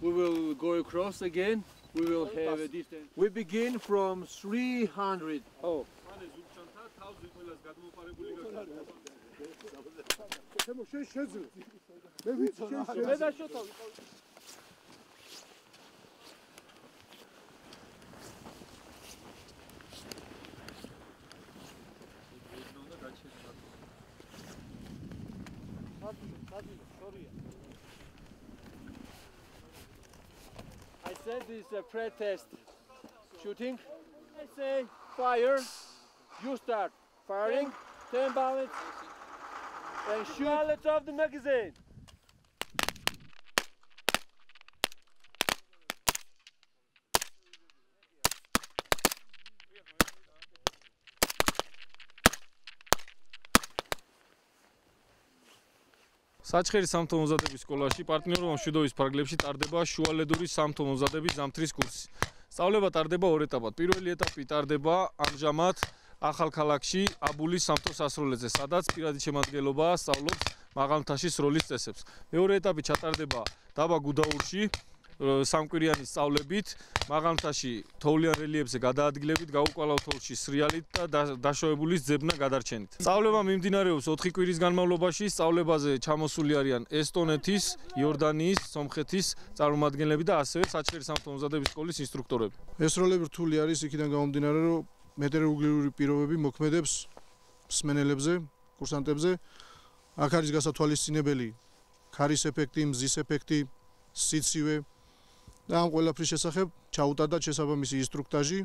We will go across again. We will have a distance. We begin from 300. Oh. I said this is a pre-test shooting. I say fire, you start firing, 10 bullets, and shoot. Bullets of the magazine. საჩხერის სამთო მომზადების სკოლაში პარტნიორობა მშვიდობის ფარგლებში ტარდება შუალედური სამთო მომზადების ზამთრის კურსი. სწავლება ტარდება ორ ეტაპად. პირველი ეტაპი ტარდება ამჟამად ახალქალაქში აბულის სამთო სასროლეზე, სადაც პირადი შემადგენლობა სწავლობს მაღალმთაში სროლის წესებს. მეორე ეტაპი ჩატარდება დაბა გუდაურში, სამკვირიანი სწავლებით, მაღალმთაში თოვლიან რელიეფზე გადაადგილებით, გაუკვალავ თოვლში სრიალით და დაშოვებული ძებნა გადარჩენით. სწავლება მიმდინარეობს 4 კვირის განმავლობაში. სწავლებაზე ჩამოსული არიან ესტონეთის, იორდანიის, სომხეთის წარმომადგენლები და ასევე საჩხერის სამთო მომზადების სკოლის ინსტრუქტორები. ეს როლები რთული არის იქიდან გამომდინარე, რომ მეტეოროლოგიური პირობები მოქმედებს მსმენელებზე, კურსანტებზე. აქ არის გასათვალისწინებელი ქარის ეფექტი, მზის ეფექტი, სიცივე და ამ ყველაფრის შესახებ ჩაუტარდა შესაბამისი ინსტრუქტაჟი.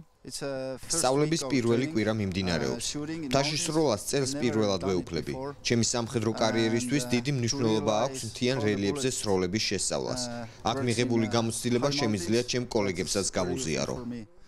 სწავლების პირველი კვირა მიმდინარეობს. მთაში სროლას წელს პირველად ვეუფლები. ჩემი სამხედრო კარიერისთვის დიდი მნიშვნელობა აქვს მთიან რელიეფზე სროლების შესწავლას. აქ მიღებული გამოცდილება შემიძლია ჩემ კოლეგებსაც გავუზიარო.